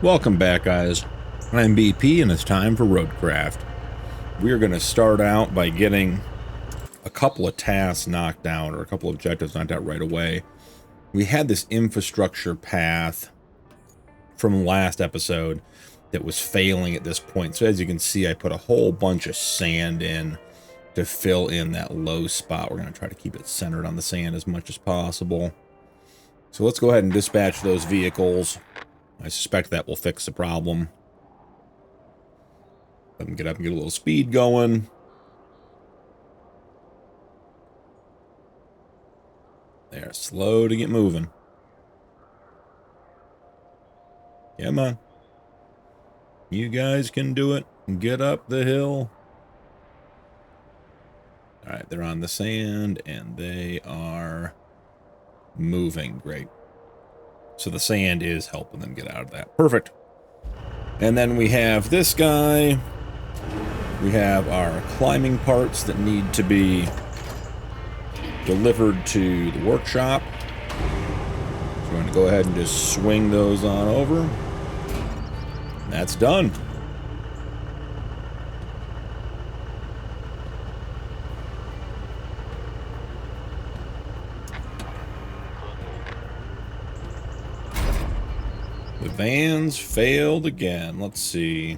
Welcome back, guys. I'm BP, and it's time for roadcraft. We're going to start out by getting a couple of tasks knocked down, or a couple of objectives knocked out right away. We had this infrastructure path from last episode that was failing at this point. So as you can see, I put a whole bunch of sand in to fill in that low spot. We're going to try to keep it centered on the sand as much as possible. So let's go ahead and dispatch those vehicles. I suspect that will fix the problem. Let them get up and get a little speed going. They're slow to get moving. Come on. You guys can do it. Get up the hill. Alright, they're on the sand, and they are moving. Great. So the sand is helping them get out of that. Perfect. And then we have this guy. We have our climbing parts that need to be delivered to the workshop. So we're going to go ahead and just swing those on over. And that's done. The vans failed again. Let's see.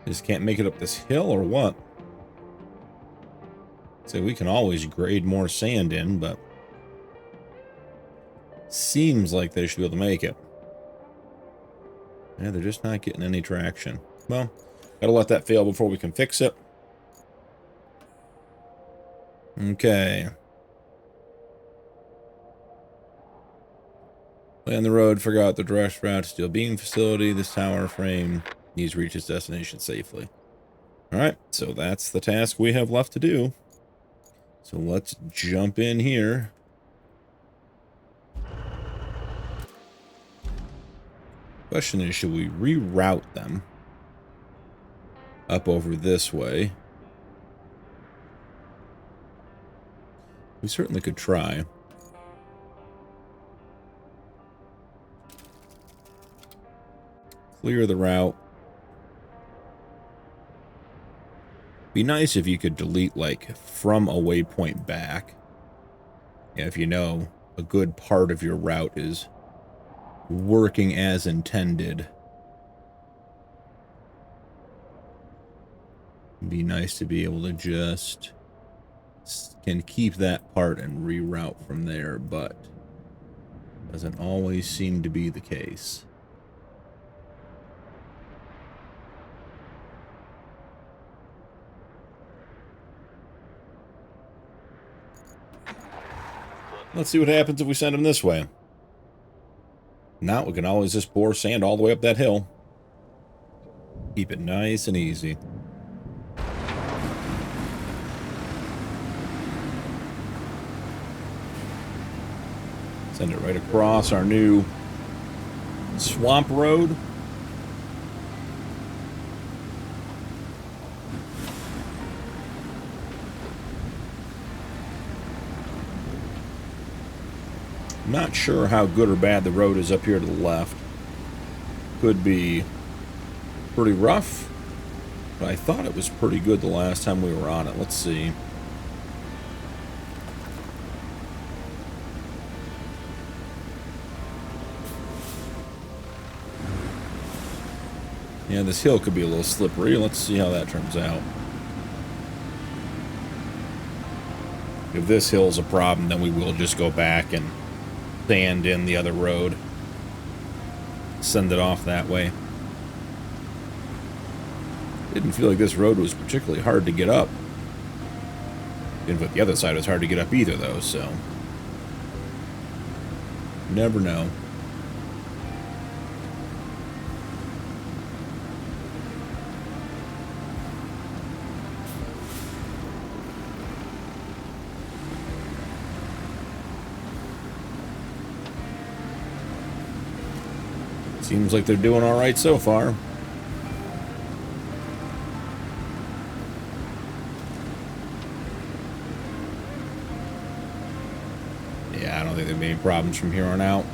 Just can't make it up this hill or what? So we can always grade more sand in, but seems like they should be able to make it. Yeah, they're just not getting any traction. Well, gotta let that fail before we can fix it. Okay. Lay on the road, figure out the direct route to steel beam facility. This tower frame needs to reach its destination safely. Alright, so that's the task we have left to do. So let's jump in here. Question is, should we reroute them up over this way? We certainly could try. Clear the route. Be nice if you could delete, like, from a waypoint back. Yeah, if you know a good part of your route is working as intended. It'd be nice to be able to just can keep that part and reroute from there, but doesn't always seem to be the case. Let's see what happens if we send them this way. Now we can always just pour sand all the way up that hill. Keep it nice and easy. Send it right across our new swamp road. I'm not sure how good or bad the road is up here to the left. Could be pretty rough, but I thought it was pretty good the last time we were on it. Let's see. Yeah, this hill could be a little slippery. Let's see how that turns out. If this hill's a problem, then we will just go back and sand in the other road. Send it off that way. Didn't feel like this road was particularly hard to get up. Didn't feel like the other side was hard to get up either, though, so never know. Seems like they're doing all right so far. Yeah, I don't think there'll be any problems from here on out.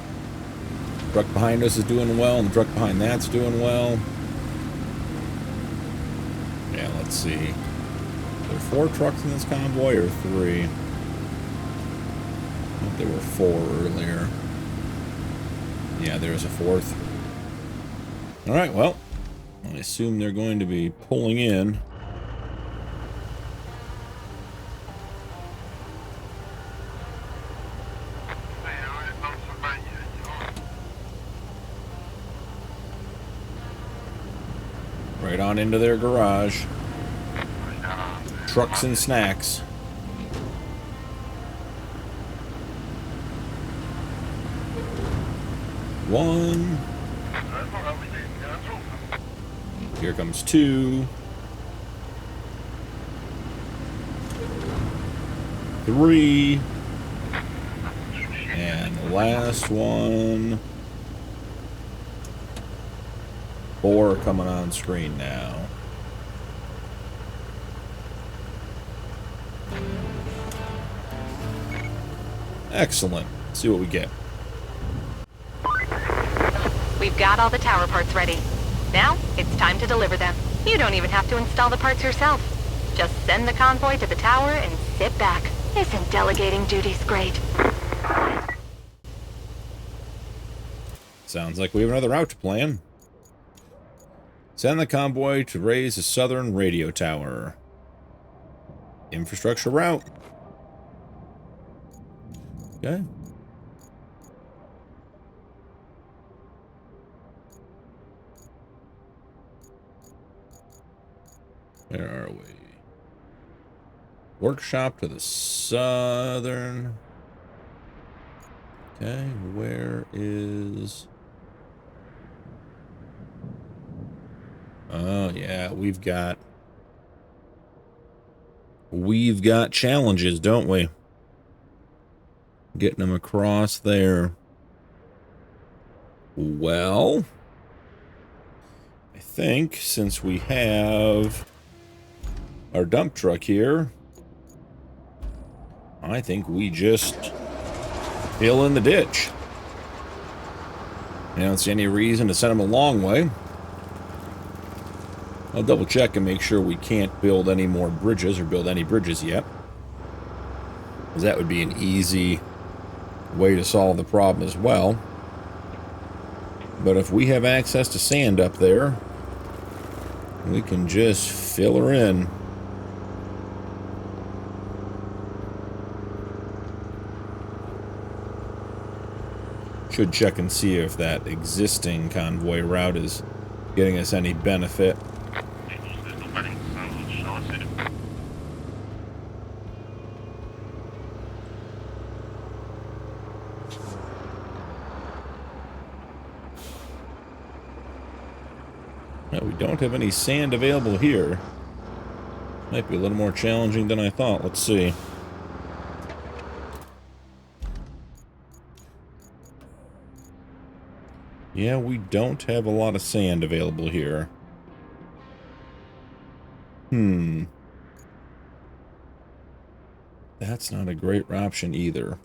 Truck behind us is doing well, and the truck behind that's doing well. Yeah, let's see. Are there 4 trucks in this convoy or 3? I think there were 4 earlier. Yeah, there's a 4th. Alright, well, I assume they're going to be pulling in. Right on into their garage. Trucks and snacks. One. Here comes 2. 3. And the last one. 4 coming on screen now. Excellent. Let's see what we get. We've got all the tower parts ready. Now, it's time to deliver them. You don't even have to install the parts yourself. Just send the convoy to the tower and sit back. Isn't delegating duties great? Sounds like we have another route to plan. Send the convoy to raise the southern radio tower. Infrastructure route. Okay. Where are we? Workshop to the southern. Okay, where is... Oh, yeah, we've got challenges, don't we? Getting them across there. Well, I think since we have our dump truck here, I think we just fill in the ditch. I don't see any reason to send them a long way. I'll double check and make sure we can't build any more bridges or build any bridges yet, because that would be an easy way to solve the problem as well. But if we have access to sand up there, we can just fill her in. Should check and see if that existing convoy route is getting us any benefit. No, we don't have any sand available here. Might be a little more challenging than I thought. Let's see. Yeah, we don't have a lot of sand available here. That's not a great option either.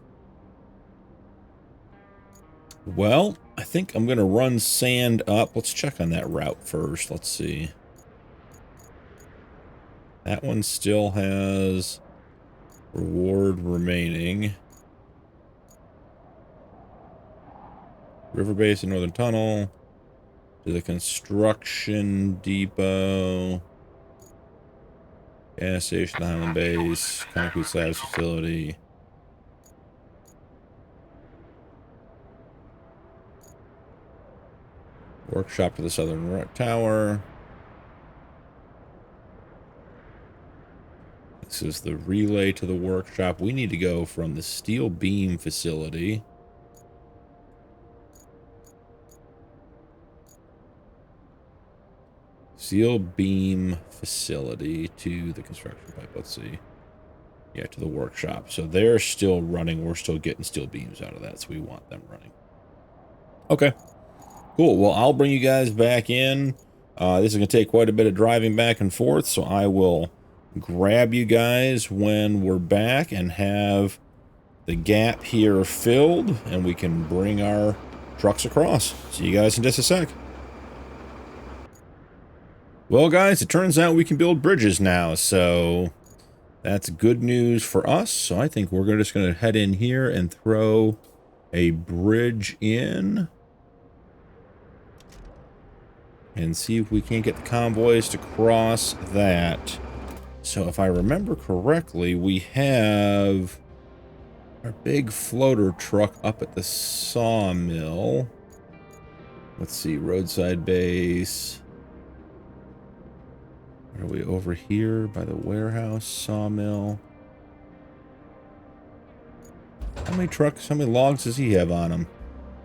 Well, I think I'm going to run sand up. Let's check on that route first. Let's see. That one still has reward remaining. River Basin, Northern Tunnel. To the construction depot. Gas station, Highland Base. Concrete slabs facility. Workshop to the southern tower. This is the relay to the workshop. We need to go from the steel beam facility. Steel beam facility to the construction pipe. Let's see. Yeah, to the workshop. So they're still running. We're still getting steel beams out of that, so we want them running. Okay. Cool. Well, I'll bring you guys back in. This is going to take quite a bit of driving back and forth, so I will grab you guys when we're back and have the gap here filled, and we can bring our trucks across. See you guys in just a sec. Well, guys, it turns out we can build bridges now, so that's good news for us. So I think we're just going to head in here and throw a bridge in and see if we can't get the convoys to cross that. So if I remember correctly, we have our big floater truck up at the sawmill. Let's see, roadside base. Are we over here by the warehouse, sawmill? How many trucks, how many logs does he have on him?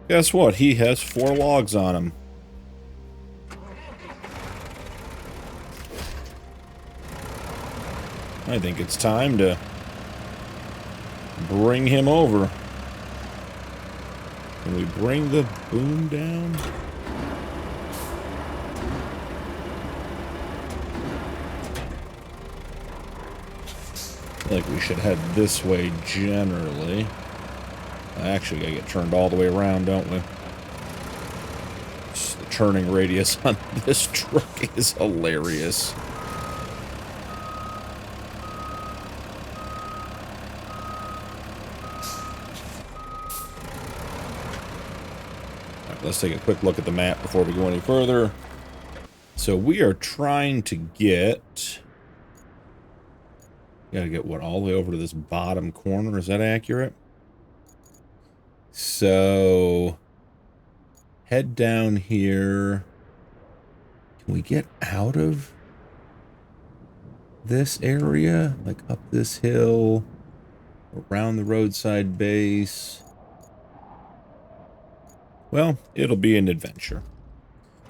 Guess what? He has 4 logs on him. I think it's time to bring him over. Can we bring the boom down? I feel like we should head this way generally. Actually, gotta get turned all the way around, don't we? The turning radius on this truck is hilarious. Let's take a quick look at the map before we go any further. So we are trying to get... Gotta get, what, all the way over to this bottom corner? Is that accurate? So... head down here. Can we get out of this area? Like up this hill? Around the roadside base? Well, it'll be an adventure.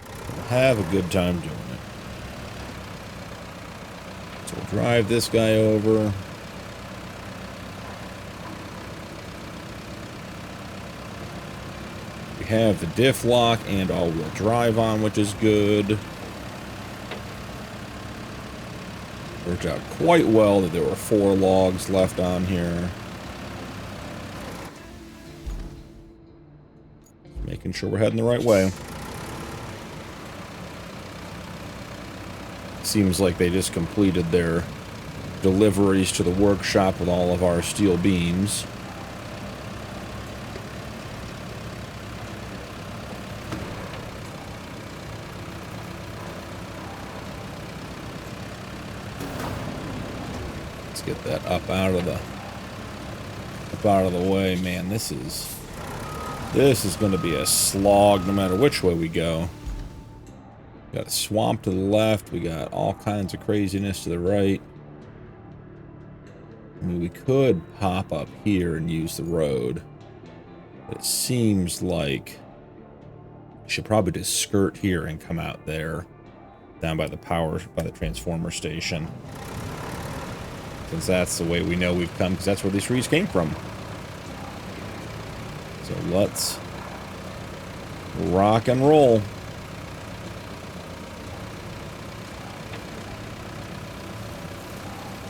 We'll have a good time doing it. So we'll drive this guy over. We have the diff lock and all-wheel drive on, which is good. Worked out quite well that there were 4 logs left on here. Making sure we're heading the right way. Seems like they just completed their deliveries to the workshop with all of our steel beams. Let's get that up out of the way. Man, this is going to be a slog no matter which way we go. Got a swamp to the left. We got all kinds of craziness to the right. I mean, we could pop up here and use the road. But it seems like we should probably just skirt here and come out there. Down by the transformer station. Since that's the way we know we've come, because that's where these trees came from. So let's rock and roll.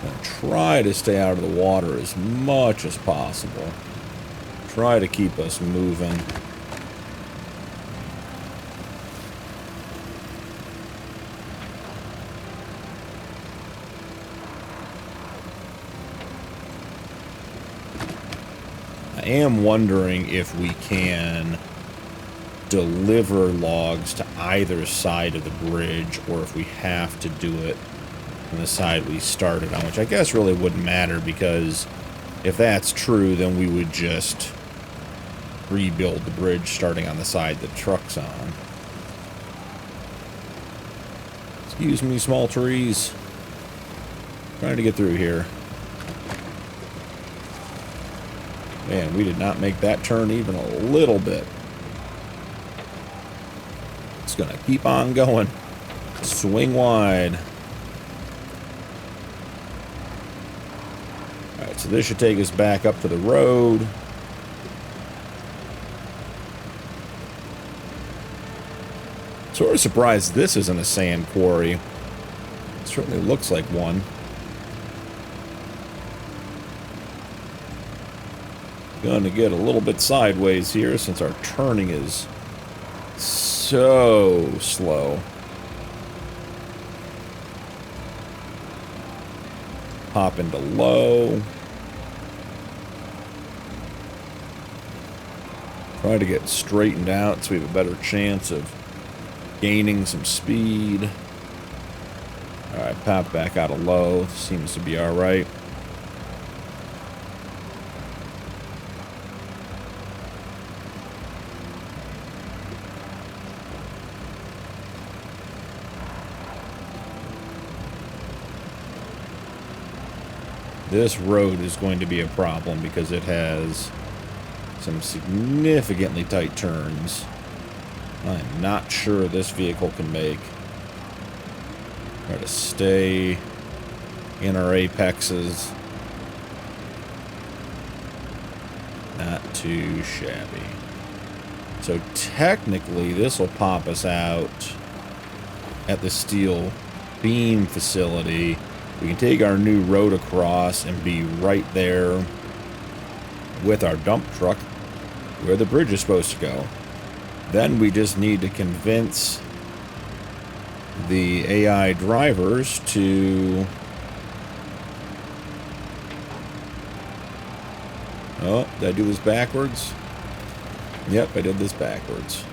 And try to stay out of the water as much as possible. Try to keep us moving. I am wondering if we can deliver logs to either side of the bridge, or if we have to do it on the side we started on, which I guess really wouldn't matter, because if that's true, then we would just rebuild the bridge starting on the side the truck's on. Excuse me, small trees. Trying to get through here. Man, we did not make that turn even a little bit. It's gonna keep on going. Swing wide. Alright, so this should take us back up to the road. Sort of surprised this isn't a sand quarry. It certainly looks like one. Going to get a little bit sideways here since our turning is so slow. Hop into low. Try to get straightened out so we have a better chance of gaining some speed. Alright, pop back out of low. Seems to be alright. This road is going to be a problem because it has some significantly tight turns. I'm not sure this vehicle can make. Try to stay in our apexes. Not too shabby. So technically this will pop us out at the steel beam facility. We can take our new road across and be right there with our dump truck where the bridge is supposed to go. Then we just need to convince the AI drivers to... Oh, did I do this backwards? Yep, I did this backwards.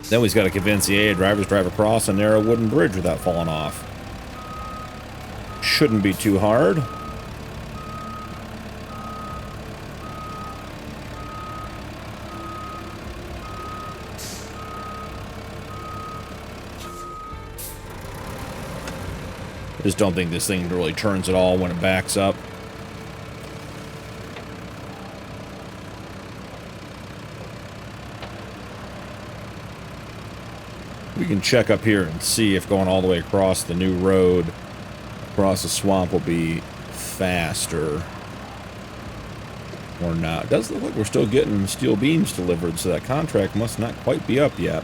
Then we've got to convince the AI drivers to drive across a narrow wooden bridge without falling off. Shouldn't be too hard. I just don't think this thing really turns at all when it backs up. We can check up here and see if going all the way across the new road across the swamp will be faster or not. It does look like we're still getting steel beams delivered, so that contract must not quite be up yet.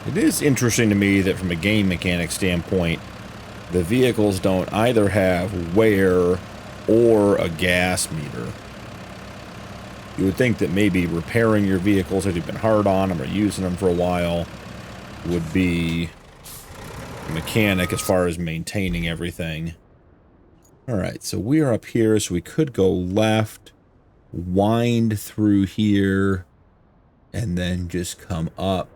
It is interesting to me that from a game mechanic standpoint, the vehicles don't either have wear or a gas meter. You would think that maybe repairing your vehicles if you've been hard on them or using them for a while would be a mechanic as far as maintaining everything. Alright, so we are up here, so we could go left, wind through here, and then just come up.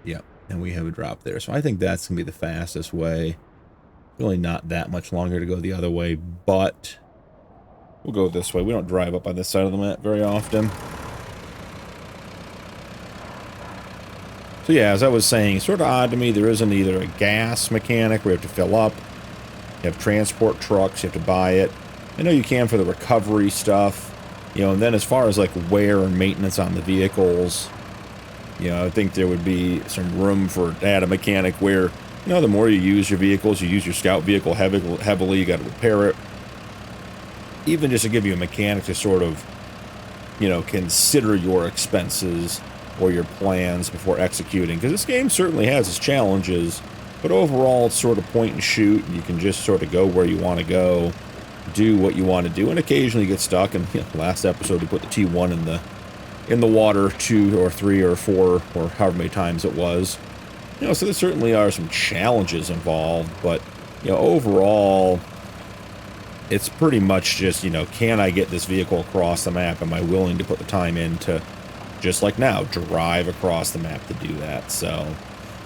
Yep. And we have a drop there. So I think that's going to be the fastest way. Really not that much longer to go the other way, but we'll go this way. We don't drive up on this side of the map very often. So yeah, as I was saying, sort of odd to me, there isn't either a gas mechanic where you have to fill up. You have transport trucks, you have to buy it. I know you can for the recovery stuff. You know, and then as far as like wear and maintenance on the vehicles, you know, I think there would be some room for add a mechanic where, you know, the more you use your vehicles, you use your scout vehicle heavily, you got to repair it. Even just to give you a mechanic to sort of, you know, consider your expenses or your plans before executing. Because this game certainly has its challenges, but overall it's sort of point and shoot. And you can just sort of go where you want to go, do what you want to do, and occasionally get stuck. And you know, last episode we put the T1 in the water 2 or 3 or 4 or however many times it was. You know, so there certainly are some challenges involved, but, you know, overall, it's pretty much just, you know, can I get this vehicle across the map? Am I willing to put the time in to, just like now, drive across the map to do that? So,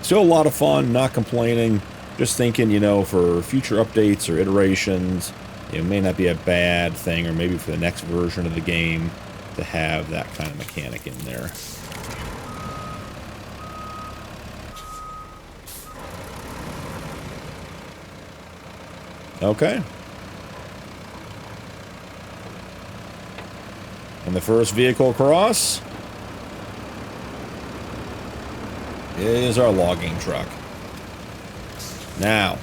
still a lot of fun, not complaining, just thinking, you know, for future updates or iterations, it may not be a bad thing, or maybe for the next version of the game, to have that kind of mechanic in there. Okay. And the first vehicle across is our logging truck. Now,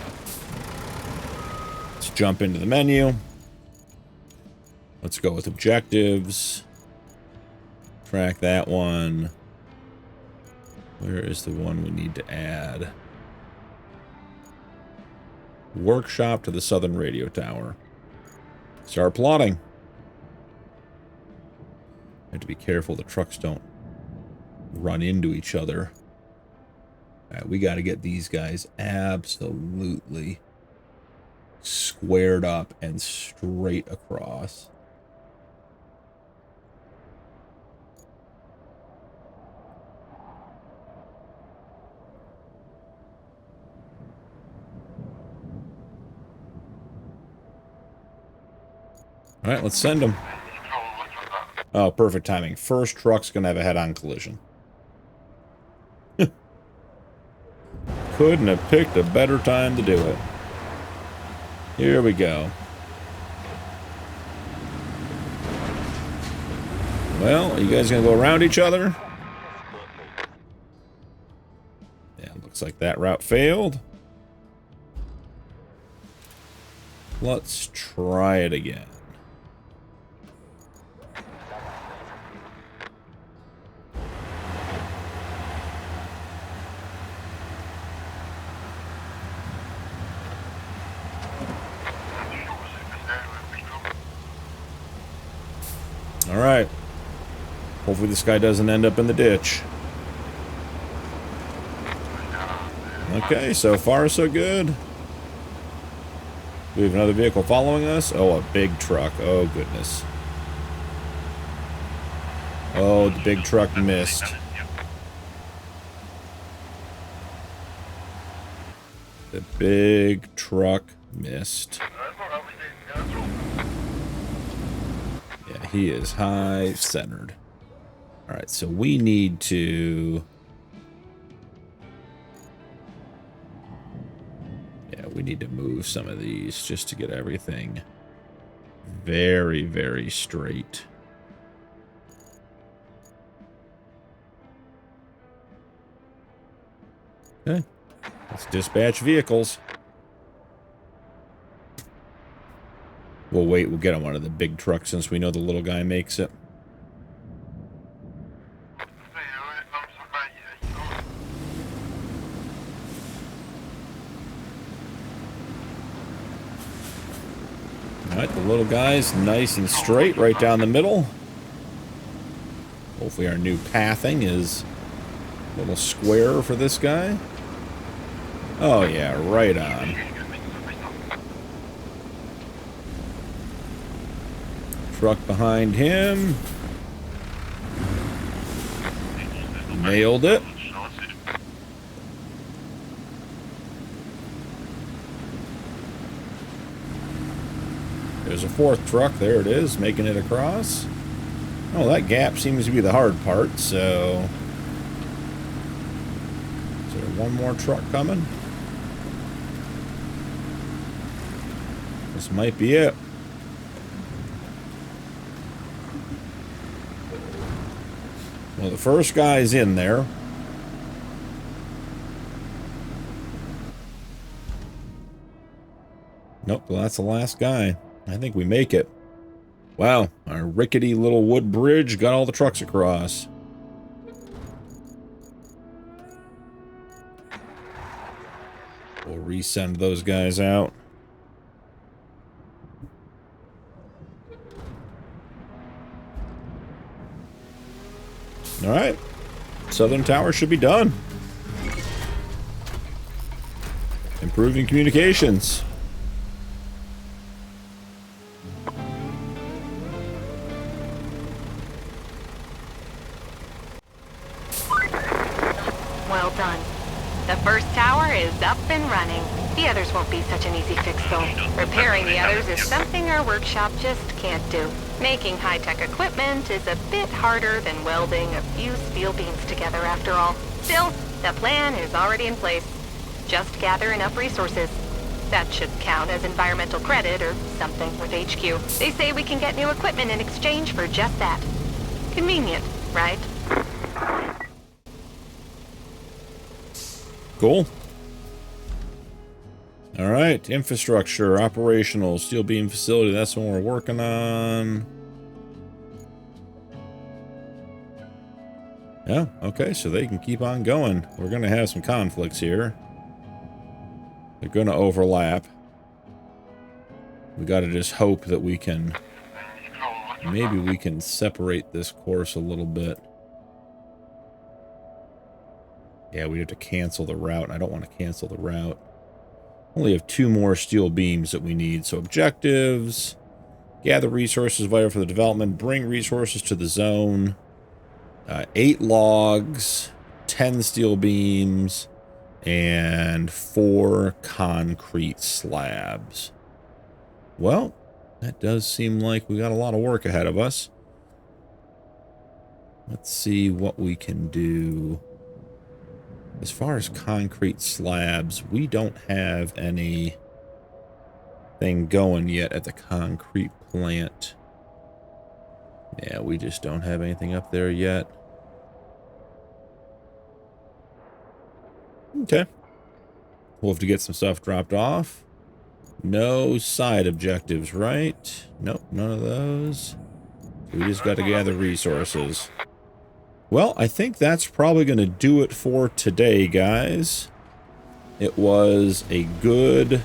let's jump into the menu. Let's go with objectives. Track that one. Where is the one we need to add? Workshop to the southern radio tower. Start plotting. Have to be careful the trucks don't run into each other. Alright, we got to get these guys absolutely squared up and straight across. Alright, let's send them. Oh, perfect timing. First truck's gonna have a head-on collision. Couldn't have picked a better time to do it. Here we go. Well, are you guys gonna go around each other? Yeah, looks like that route failed. Let's try it again. Alright. Hopefully this guy doesn't end up in the ditch. Okay, so far so good. We have another vehicle following us. Oh, a big truck. Oh, goodness. Oh, the big truck missed. The big truck missed. Yeah, he is high centered. Alright, so we need to... Yeah, we need to move some of these just to get everything very, very straight. Okay, let's dispatch vehicles. We'll wait, we'll get on one of the big trucks since we know the little guy makes it. Alright, the little guy's nice and straight right down the middle. Hopefully our new pathing is a little squarer for this guy. Oh yeah, right on. Truck behind him. Nailed it. There's a fourth truck. There it is, making it across. Oh, that gap seems to be the hard part, so... Is there one more truck coming? This might be it. Well, the first guy's in there. Nope, well, that's the last guy. I think we make it. Wow, our rickety little wood bridge got all the trucks across. We'll resend those guys out. Alright. Southern Tower should be done. Improving communications. Well done. The first tower is up and running. The others won't be such an easy fix, though. Repairing the others is something our workshop just can't do. Making high-tech equipment is a bit harder than welding a few steel beams together, after all. Still, the plan is already in place. Just gather enough resources. That should count as environmental credit or something with HQ. They say we can get new equipment in exchange for just that. Convenient, right? Cool. All right, infrastructure, operational, steel beam facility. That's what we're working on. Yeah, okay, so they can keep on going. We're going to have some conflicts here. They're going to overlap. We got to just hope that we can... Maybe we can separate this course a little bit. Yeah, we have to cancel the route. I don't want to cancel the route. Only have 2 more steel beams that we need. So objectives, gather resources vital for the development, bring resources to the zone, 8 logs, 10 steel beams, and 4 concrete slabs. Well, that does seem like we got a lot of work ahead of us. Let's see what we can do. As far as concrete slabs, we don't have anything going yet at the concrete plant. Yeah, we just don't have anything up there yet. Okay. We'll have to get some stuff dropped off. No side objectives, right? Nope, none of those. We just got to gather resources. Well, I think that's probably going to do it for today, guys. It was a good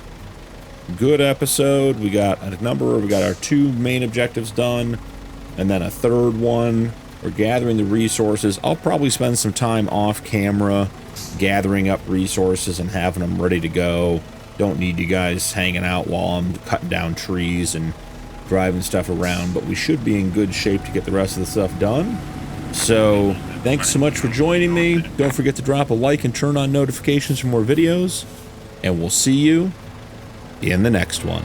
episode. We got our 2 main objectives done, and then a 3rd one. We're gathering the resources. I'll probably spend some time off camera gathering up resources and having them ready to go. Don't need you guys hanging out while I'm cutting down trees and driving stuff around, but we should be in good shape to get the rest of the stuff done. So, thanks so much for joining me. Don't forget to drop a like and turn on notifications for more videos. And we'll see you in the next one.